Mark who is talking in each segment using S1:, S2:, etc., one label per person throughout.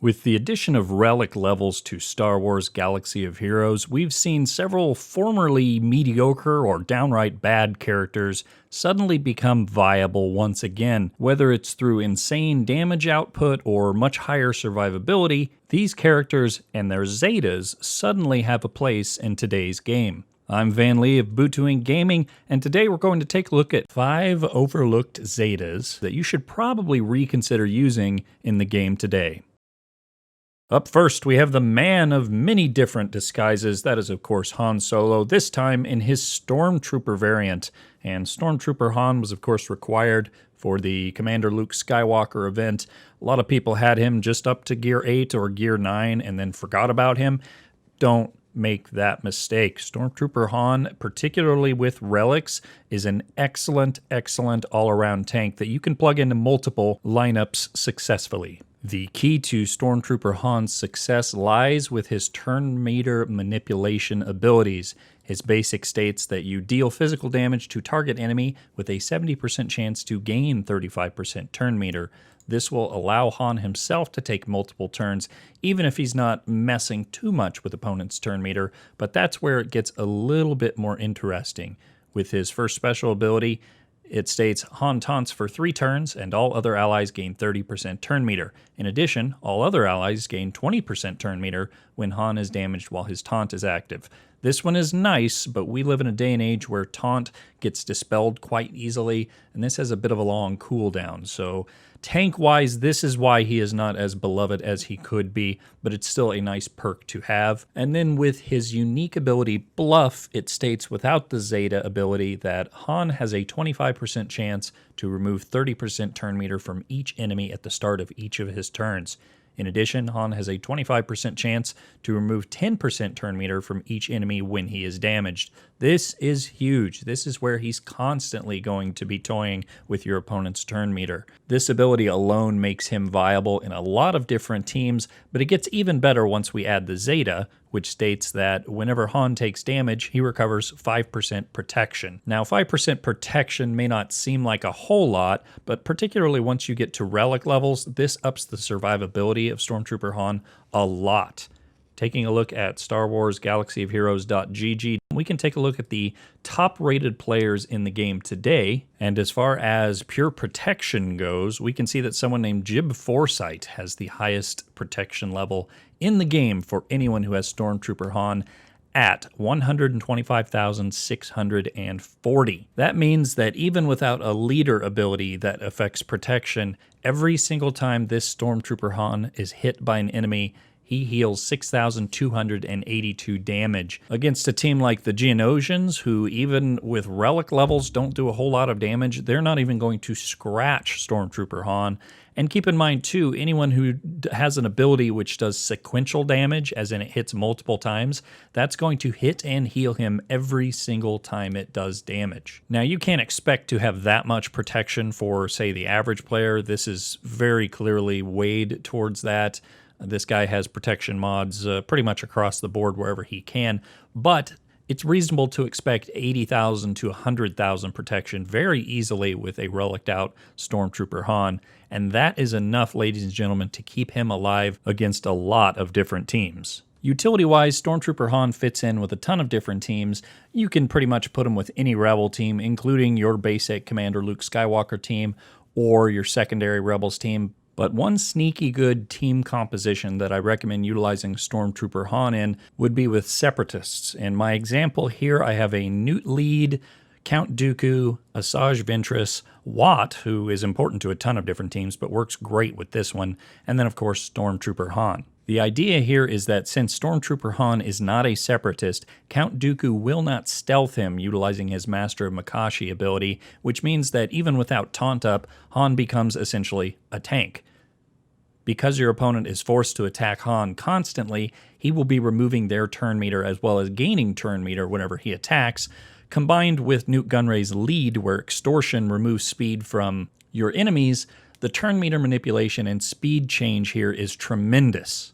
S1: With the addition of relic levels to Star Wars Galaxy of Heroes, we've seen several formerly mediocre or downright bad characters suddenly become viable once again. Whether it's through insane damage output or much higher survivability, these characters and their Zetas suddenly have a place in today's game. I'm Van Lee of Bootuing Gaming, and today we're going to take a look at 5 overlooked Zetas that you should probably reconsider using in the game today. Up first, we have the man of many different disguises. That is, of course, Han Solo, this time in his Stormtrooper variant. And Stormtrooper Han was, of course, required for the Commander Luke Skywalker event. A lot of people had him just up to Gear 8 or Gear 9 and then forgot about him. Don't make that mistake. Stormtrooper Han, particularly with relics, is an excellent all-around tank that you can plug into multiple lineups successfully. The key to Stormtrooper Han's success lies with his turn meter manipulation abilities. His basic states that you deal physical damage to target enemy with a 70% chance to gain 35% turn meter. This will allow Han himself to take multiple turns, even if he's not messing too much with opponent's turn meter, but that's where it gets a little bit more interesting. With his first special ability, it states Han taunts for 3 turns and all other allies gain 30% turn meter. In addition, all other allies gain 20% turn meter when Han is damaged while his taunt is active. This one is nice, but we live in a day and age where taunt gets dispelled quite easily, and this has a bit of a long cooldown. So tank-wise, this is why he is not as beloved as he could be, but it's still a nice perk to have. And then with his unique ability Bluff, it states without the Zeta ability that Han has a 25% chance to remove 30% turn meter from each enemy at the start of each of his turns. In addition, Han has a 25% chance to remove 10% turn meter from each enemy when he is damaged. This is huge. This is where he's constantly going to be toying with your opponent's turn meter. This ability alone makes him viable in a lot of different teams, but it gets even better once we add the Zeta, which states that whenever Han takes damage, he recovers 5% protection. Now, 5% protection may not seem like a whole lot, but particularly once you get to relic levels, this ups the survivability of Stormtrooper Han a lot. Taking a look at Star Wars Galaxy of Heroes.gg, we can take a look at the top-rated players in the game today, and as far as pure protection goes, we can see that someone named Jib Foresight has the highest protection level in the game for anyone who has Stormtrooper Han at 125,640. That means that even without a leader ability that affects protection, every single time this Stormtrooper Han is hit by an enemy, he heals 6,282 damage. Against a team like the Geonosians, who even with relic levels don't do a whole lot of damage, they're not even going to scratch Stormtrooper Han. And keep in mind too, anyone who has an ability which does sequential damage, as in it hits multiple times, that's going to hit and heal him every single time it does damage. Now, you can't expect to have that much protection for, say, the average player. This is very clearly weighed towards that. This guy has protection mods pretty much across the board wherever he can, but it's reasonable to expect 80,000 to 100,000 protection very easily with a reliced out Stormtrooper Han, and that is enough, ladies and gentlemen, to keep him alive against a lot of different teams. Utility-wise, Stormtrooper Han fits in with a ton of different teams. You can pretty much put him with any Rebel team, including your basic Commander Luke Skywalker team or your secondary Rebels team. But one sneaky good team composition that I recommend utilizing Stormtrooper Han in would be with Separatists. In my example here, I have a Newt Lead, Count Dooku, Asajj Ventress, Watt, who is important to a ton of different teams but works great with this one, and then of course Stormtrooper Han. The idea here is that since Stormtrooper Han is not a Separatist, Count Dooku will not stealth him utilizing his Master of Makashi ability, which means that even without taunt up, Han becomes essentially a tank. Because your opponent is forced to attack Han constantly, he will be removing their turn meter as well as gaining turn meter whenever he attacks, combined with Nute Gunray's Lead, where Extortion removes speed from your enemies. The turn meter manipulation and speed change here is tremendous.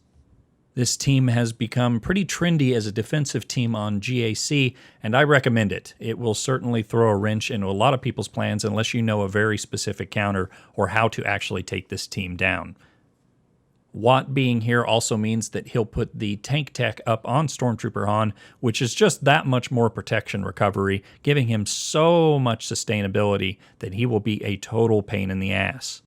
S1: This team has become pretty trendy as a defensive team on GAC, and I recommend it. It will certainly throw a wrench into a lot of people's plans unless you know a very specific counter or how to actually take this team down. Watt being here also means that he'll put the tank tech up on Stormtrooper Han, which is just that much more protection recovery, giving him so much sustainability that he will be a total pain in the ass.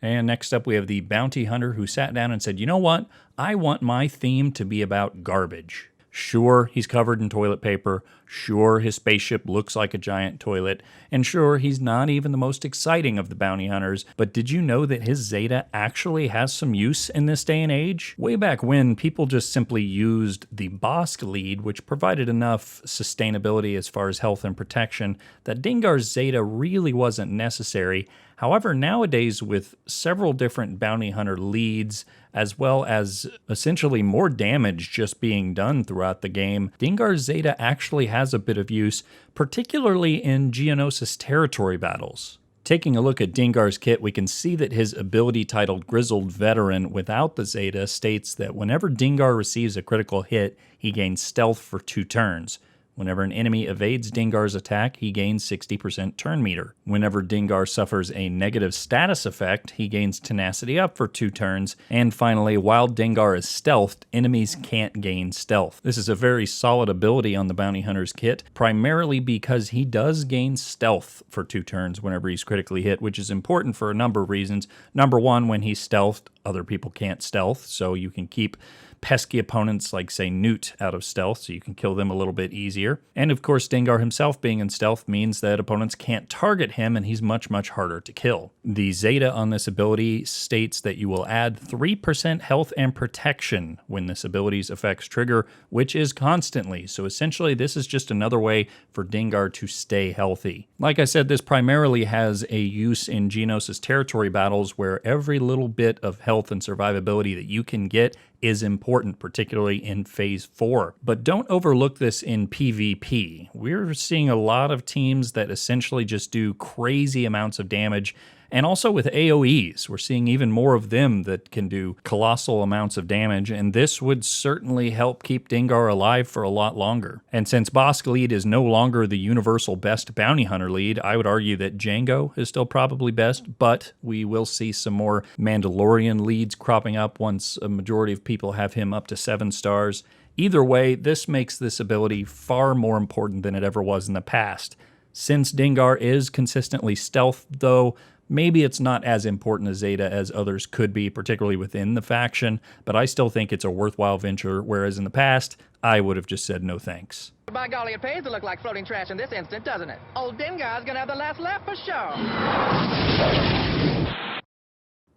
S1: And next up we have the bounty hunter who sat down and said, you know what? I want my theme to be about garbage. Sure, he's covered in toilet paper. Sure, his spaceship looks like a giant toilet. And sure, he's not even the most exciting of the bounty hunters. But did you know that his Zeta actually has some use in this day and age? Way back when, people just simply used the Bosk lead, which provided enough sustainability as far as health and protection, that Dengar's Zeta really wasn't necessary. However, nowadays, with several different bounty hunter leads, as well as essentially more damage just being done throughout the game, Dengar's Zeta actually has a bit of use, particularly in Geonosis territory battles. Taking a look at Dengar's kit, we can see that his ability titled Grizzled Veteran without the Zeta states that whenever Dengar receives a critical hit, he gains stealth for 2 turns. Whenever an enemy evades Dengar's attack, he gains 60% turn meter. Whenever Dengar suffers a negative status effect, he gains tenacity up for 2 turns. And finally, while Dengar is stealthed, enemies can't gain stealth. This is a very solid ability on the Bounty Hunter's kit, primarily because he does gain stealth for 2 turns whenever he's critically hit, which is important for a number of reasons. Number one, when he's stealthed, other people can't stealth, so you can keep pesky opponents like, say, Newt out of stealth, so you can kill them a little bit easier. And of course, Dengar himself being in stealth means that opponents can't target him, and he's much, much harder to kill. The Zeta on this ability states that you will add 3% health and protection when this ability's effects trigger, which is constantly. So essentially, this is just another way for Dengar to stay healthy. Like I said, this primarily has a use in Geonosis territory battles where every little bit of health and survivability that you can get is important, particularly in Phase 4. But don't overlook this in PvP. We're seeing a lot of teams that essentially just do crazy amounts of damage. And also with AoEs, we're seeing even more of them that can do colossal amounts of damage, and this would certainly help keep Dengar alive for a lot longer. And since Bosk lead is no longer the universal best bounty hunter lead, I would argue that Jango is still probably best, but we will see some more Mandalorian leads cropping up once a majority of people have him up to 7 stars. Either way, this makes this ability far more important than it ever was in the past. Since Dengar is consistently stealthed, though, maybe it's not as important a Zeta as others could be, particularly within the faction, but I still think it's a worthwhile venture, whereas in the past, I would have just said no thanks.
S2: By golly, it pays to look like floating trash in this instant, doesn't it? Old Dengar's gonna have the last laugh for sure.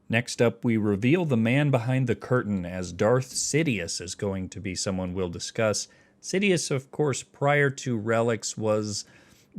S1: Next up, we reveal the man behind the curtain, as Darth Sidious is going to be someone we'll discuss. Sidious, of course, prior to Relics, was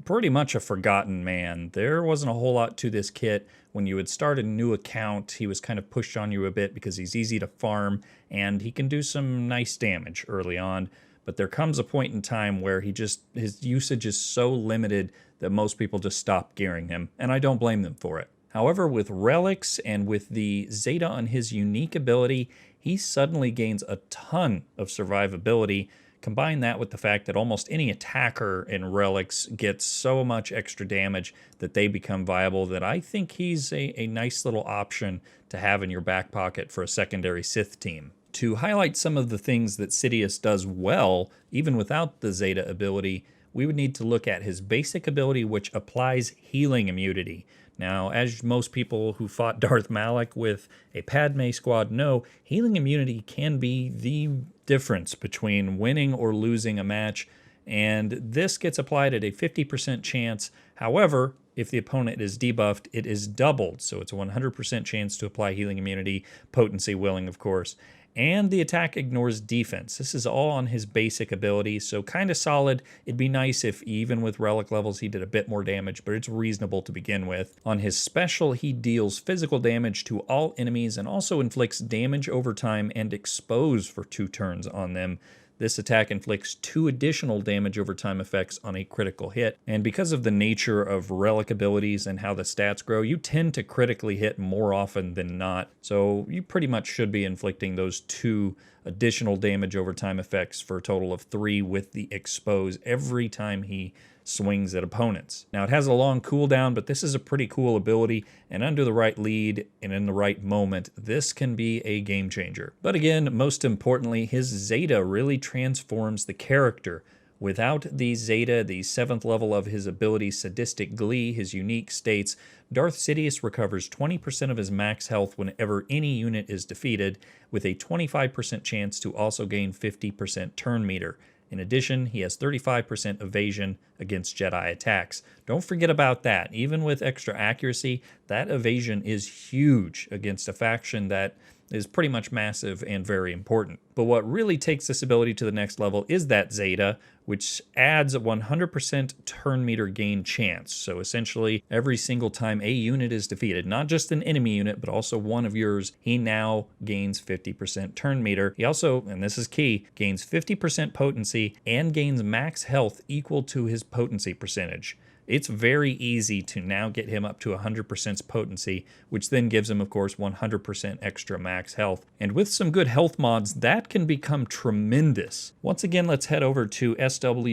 S1: pretty much a forgotten man. There wasn't a whole lot to this kit. When you would start a new account, he was kind of pushed on you a bit because he's easy to farm and he can do some nice damage early on. But there comes a point in time where his usage is so limited that most people just stop gearing him, and I don't blame them for it. However, with Relics and with the Zeta on his unique ability, he suddenly gains a ton of survivability. Combine that with the fact that almost any attacker in Relics gets so much extra damage that they become viable, that I think he's a nice little option to have in your back pocket for a secondary Sith team. To highlight some of the things that Sidious does well, even without the Zeta ability, we would need to look at his basic ability, which applies healing immunity. Now, as most people who fought Darth Malak with a Padme squad know, healing immunity can be the difference between winning or losing a match, and this gets applied at a 50% chance. However, if the opponent is debuffed, it is doubled, so it's a 100% chance to apply healing immunity, potency willing, of course. And the attack ignores defense. This is all on his basic ability, so kind of solid. It'd be nice if even with relic levels he did a bit more damage, but it's reasonable to begin with. On his special, he deals physical damage to all enemies and also inflicts damage over time and expose for 2 turns on them. This attack inflicts 2 additional damage over time effects on a critical hit, and because of the nature of relic abilities and how the stats grow, you tend to critically hit more often than not, so you pretty much should be inflicting those 2 additional damage over time effects for a total of 3 with the expose every time he swings at opponents. Now, it has a long cooldown, but this is a pretty cool ability, and under the right lead and in the right moment, this can be a game changer. But again, most importantly, his Zeta really transforms the character. Without the Zeta, the 7th level of his ability, Sadistic Glee, his unique states, Darth Sidious recovers 20% of his max health whenever any unit is defeated, with a 25% chance to also gain 50% turn meter. In addition, he has 35% evasion against Jedi attacks. Don't forget about that. Even with extra accuracy, that evasion is huge against a faction that is pretty much massive and very important. But what really takes this ability to the next level is that Zeta, which adds a 100% turn meter gain chance. So essentially, every single time a unit is defeated, not just an enemy unit, but also one of yours, he now gains 50% turn meter. He also, and this is key, gains 50% potency and gains max health equal to his potency percentage. It's very easy to now get him up to 100% potency, which then gives him, of course, 100% extra max health. And with some good health mods, that can become tremendous. Once again, let's head over to SWGoH.gg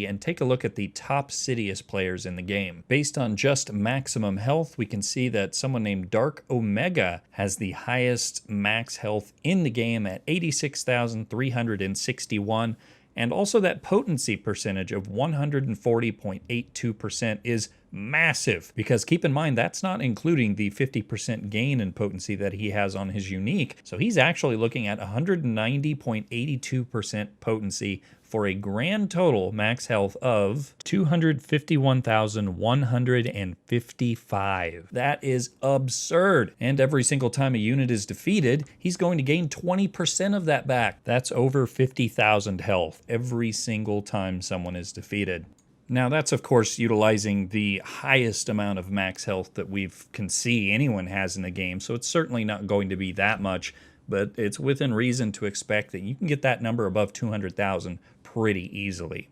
S1: and take a look at the top Sidious players in the game. Based on just maximum health, we can see that someone named Dark Omega has the highest max health in the game at 86,361. And also that potency percentage of 140.82% is massive, because keep in mind that's not including the 50% gain in potency that he has on his unique. So he's actually looking at 190.82% potency for a grand total max health of 251,155. That is absurd. And every single time a unit is defeated, he's going to gain 20% of that back. That's over 50,000 health every single time someone is defeated. Now that's of course utilizing the highest amount of max health that we can see anyone has in the game, so it's certainly not going to be that much, but it's within reason to expect that you can get that number above 200,000 pretty easily.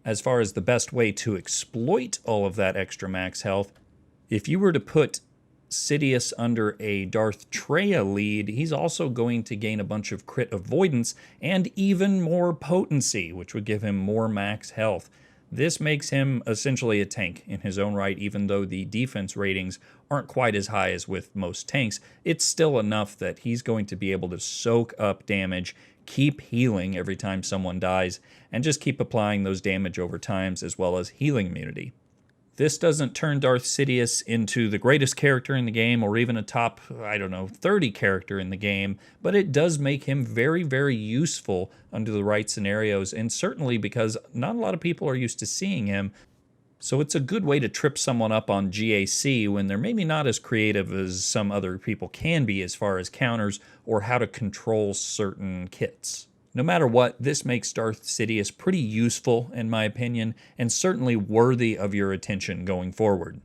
S1: As far as the best way to exploit all of that extra max health, if you were to put Sidious under a Darth Treya lead, he's also going to gain a bunch of crit avoidance and even more potency, which would give him more max health. This makes him essentially a tank in his own right, even though the defense ratings aren't quite as high as with most tanks. It's still enough that he's going to be able to soak up damage, keep healing every time someone dies, and just keep applying those damage over times, as well as healing immunity. This doesn't turn Darth Sidious into the greatest character in the game or even a top, 30 character in the game, but it does make him very, very useful under the right scenarios, and certainly because not a lot of people are used to seeing him. So it's a good way to trip someone up on GAC when they're maybe not as creative as some other people can be as far as counters or how to control certain kits. No matter what, this makes Darth Sidious pretty useful, in my opinion, and certainly worthy of your attention going forward.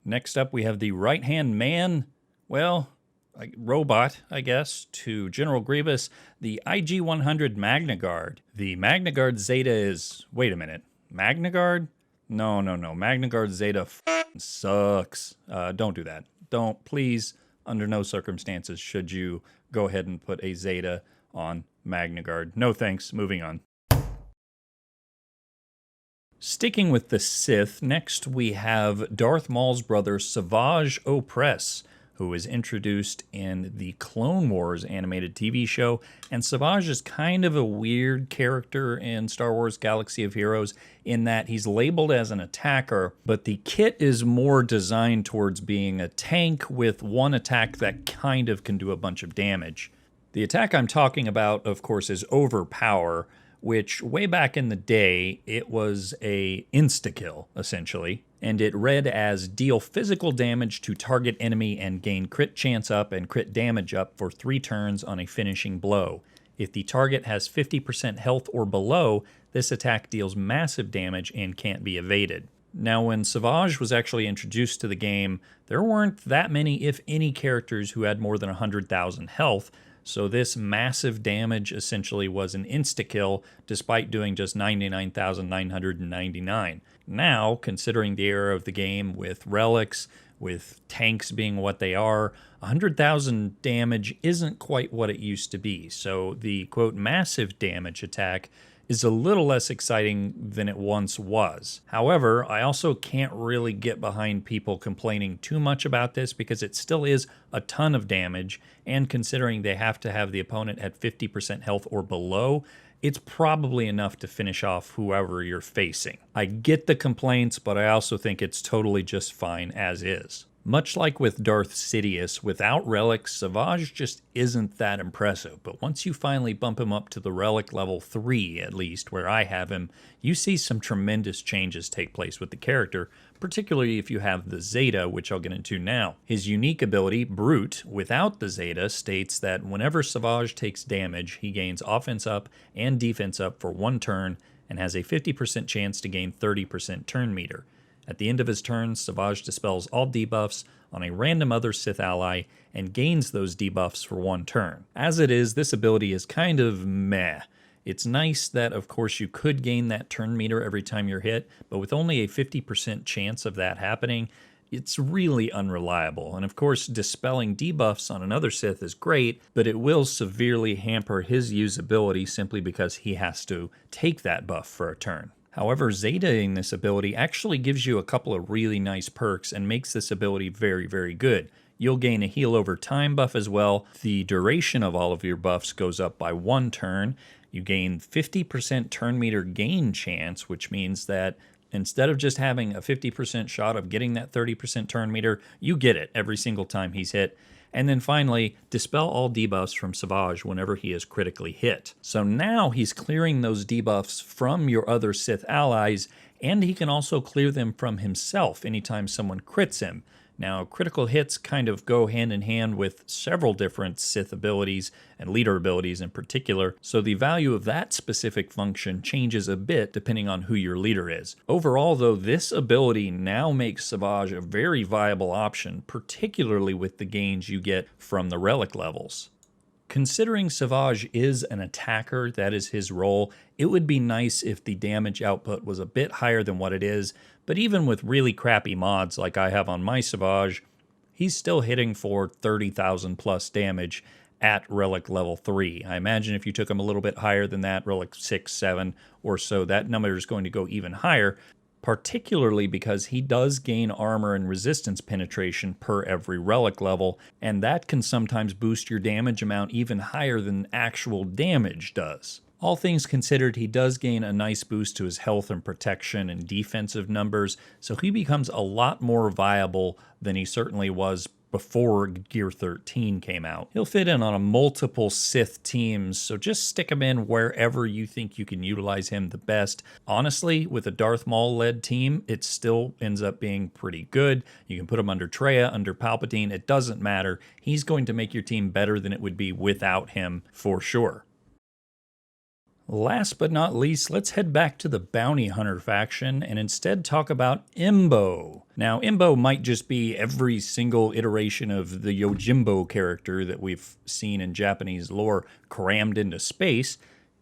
S1: Next up, we have the right-hand man, robot, I guess, to General Grievous, the IG-100 Magna Guard. The Magna Guard Zeta is... Wait a minute. Magna Guard? No. Magna Guard Zeta sucks. Don't do that. Don't, please, under no circumstances should you go ahead and put a Zeta on Magna Guard. No thanks, moving on. Sticking with the Sith, next we have Darth Maul's brother Savage Opress, who was introduced in the Clone Wars animated TV show, and Savage is kind of a weird character in Star Wars Galaxy of Heroes in that he's labeled as an attacker, but the kit is more designed towards being a tank with one attack that kind of can do a bunch of damage. The attack I'm talking about, of course, is Overpower, which way back in the day, it was a insta-kill, essentially, and it read as deal physical damage to target enemy and gain crit chance up and crit damage up for 3 turns on a finishing blow. If the target has 50% health or below, this attack deals massive damage and can't be evaded. Now, when Savage was actually introduced to the game, there weren't that many, if any, characters who had more than 100,000 health, so this massive damage essentially was an insta-kill despite doing just 99,999. Now, considering the era of the game with relics, with tanks being what they are, 100,000 damage isn't quite what it used to be. So the, quote, massive damage attack is a little less exciting than it once was. However, I also can't really get behind people complaining too much about this because it still is a ton of damage, and considering they have to have the opponent at 50% health or below, it's probably enough to finish off whoever you're facing. I get the complaints, but I also think it's totally just fine as is. Much like with Darth Sidious, without relics, SWGoH just isn't that impressive, but once you finally bump him up to the relic level 3, at least, where I have him, you see some tremendous changes take place with the character, particularly if you have the Zeta, which I'll get into now. His unique ability, Brute, without the Zeta, states that whenever SWGoH takes damage, he gains offense up and defense up for 1 turn, and has a 50% chance to gain 30% turn meter. At the end of his turn, SWGoH dispels all debuffs on a random other Sith ally and gains those debuffs for 1 turn. As it is, this ability is kind of meh. It's nice that, of course, you could gain that turn meter every time you're hit, but with only a 50% chance of that happening, it's really unreliable. And of course, dispelling debuffs on another Sith is great, but it will severely hamper his usability simply because he has to take that buff for a turn. However, Zetaing this ability actually gives you a couple of really nice perks and makes this ability very, very good. You'll gain a heal over time buff as well. The duration of all of your buffs goes up by 1 turn. You gain 50% turn meter gain chance, which means that instead of just having a 50% shot of getting that 30% turn meter, you get it every single time he's hit. And then finally, dispel all debuffs from SWGoH whenever he is critically hit. So now he's clearing those debuffs from your other Sith allies, and he can also clear them from himself anytime someone crits him. Now, critical hits kind of go hand in hand with several different Sith abilities and leader abilities in particular, so the value of that specific function changes a bit depending on who your leader is. Overall, though, this ability now makes SWGoH a very viable option, particularly with the gains you get from the relic levels. Considering SWGoH is an attacker, that is his role, it would be nice if the damage output was a bit higher than what it is, but even with really crappy mods like I have on my SWGoH, he's still hitting for 30,000 plus damage at relic level 3. I imagine if you took him a little bit higher than that, relic 6, 7 or so, that number is going to go even higher, particularly because he does gain armor and resistance penetration per every relic level, and that can sometimes boost your damage amount even higher than actual damage does. All things considered, he does gain a nice boost to his health and protection and defensive numbers, so he becomes a lot more viable than he certainly was before Gear 13 came out. He'll fit in on a multiple Sith teams, so just stick him in wherever you think you can utilize him the best. Honestly, with a Darth Maul-led team, it still ends up being pretty good. You can put him under Traya, under Palpatine, it doesn't matter. He's going to make your team better than it would be without him, for sure. Last but not least, let's head back to the Bounty Hunter faction and instead talk about EMBO. Now, EMBO might just be every single iteration of the Yojimbo character that we've seen in Japanese lore crammed into space.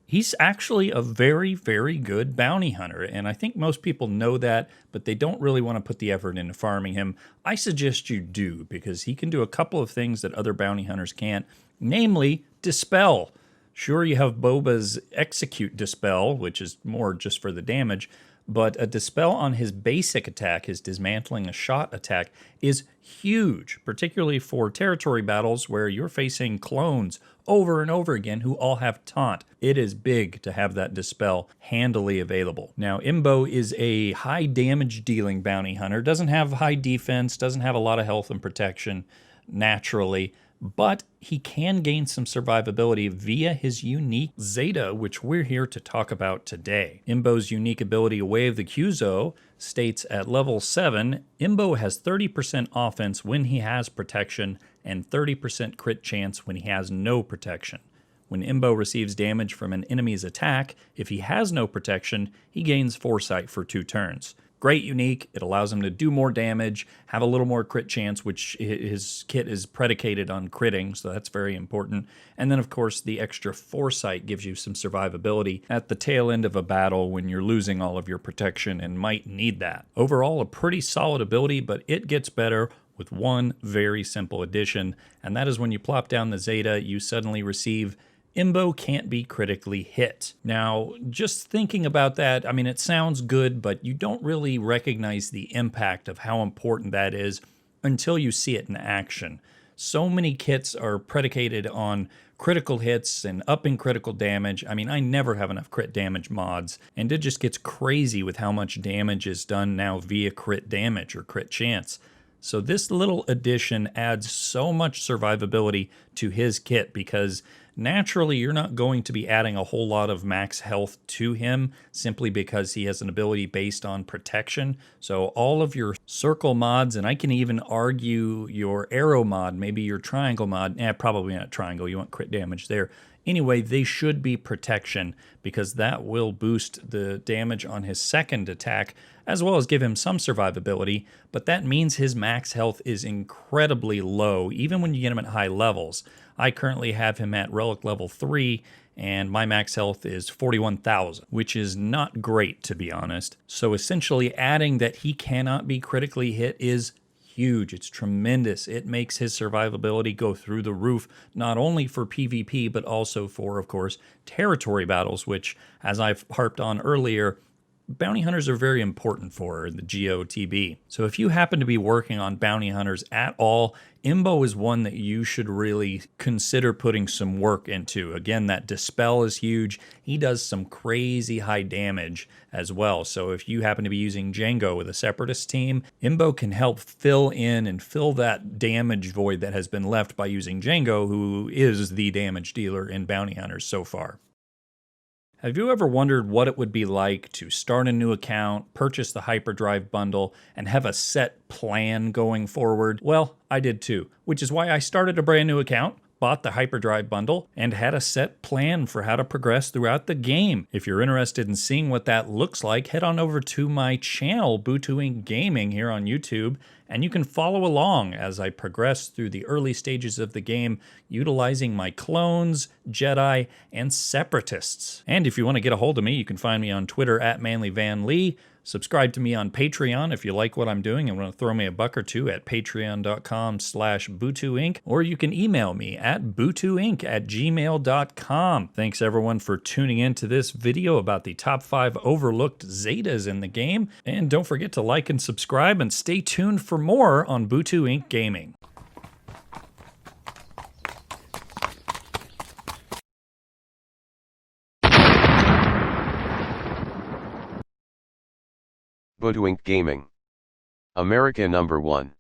S1: He's actually a very, very good bounty hunter, and I think most people know that, but they don't really want to put the effort into farming him. I suggest you do, because he can do a couple of things that other bounty hunters can't, namely, dispel. Sure, you have Boba's Execute Dispel, which is more just for the damage, but a Dispel on his basic attack, his Dismantling a Shot attack, is huge, particularly for territory battles where you're facing clones over and over again who all have taunt. It is big to have that Dispel handily available. Now, EMBO is a high damage dealing bounty hunter, doesn't have high defense, doesn't have a lot of health and protection naturally, but he can gain some survivability via his unique Zeta, which we're here to talk about today. EMBO's unique ability, Wave the Kyuzo, states at level 7, EMBO has 30% offense when he has protection and 30% crit chance when he has no protection. When EMBO receives damage from an enemy's attack, if he has no protection, he gains Foresight for 2 turns. Great unique, it allows him to do more damage, have a little more crit chance, which his kit is predicated on critting, so that's very important. And then of course the extra Foresight gives you some survivability at the tail end of a battle when you're losing all of your protection and might need that. Overall, a pretty solid ability, but it gets better with one very simple addition, and that is when you plop down the Zeta, you suddenly receive EMBO can't be critically hit. Now, just thinking about that, I mean, it sounds good, but you don't really recognize the impact of how important that is until you see it in action. So many kits are predicated on critical hits and upping critical damage. I mean, I never have enough crit damage mods, and it just gets crazy with how much damage is done now via crit damage or crit chance. So this little addition adds so much survivability to his kit because naturally you're not going to be adding a whole lot of max health to him simply because he has an ability based on protection. So all of your circle mods, and I can even argue your arrow mod, maybe your triangle mod, probably not triangle, you want crit damage there. Anyway, they should be protection because that will boost the damage on his second attack as well as give him some survivability, but that means his max health is incredibly low even when you get him at high levels. I currently have him at relic level 3 and my max health is 41,000, which is not great to be honest. So essentially adding that he cannot be critically hit is huge. It's tremendous. It makes his survivability go through the roof, not only for PvP, but also for, of course, territory battles, which, as I've harped on earlier, bounty hunters are very important for the GOTB. So if you happen to be working on bounty hunters at all, EMBO is one that you should really consider putting some work into. Again, that dispel is huge. He does some crazy high damage as well. So if you happen to be using Django with a separatist team, EMBO can help fill in and fill that damage void that has been left by using Django, who is the damage dealer in bounty hunters so far. Have you ever wondered what it would be like to start a new account, purchase the Hyperdrive bundle, and have a set plan going forward? Well, I did too, which is why I started a brand new account, bought the Hyperdrive bundle, and had a set plan for how to progress throughout the game. If you're interested in seeing what that looks like, head on over to my channel, Butu Inc. Gaming, here on YouTube, and you can follow along as I progress through the early stages of the game, utilizing my clones, Jedi, and separatists. And if you want to get a hold of me, you can find me on Twitter at ManlyVanLee. Subscribe to me on Patreon if you like what I'm doing and want to throw me a buck or two at patreon.com/ButuInc, or you can email me at butuinc@gmail.com. Thanks everyone for tuning in to this video about the top 5 overlooked Zetas in the game, and don't forget to like and subscribe and stay tuned for more on Butu Inc. Gaming.
S3: Butu Inc. Gaming. America #1.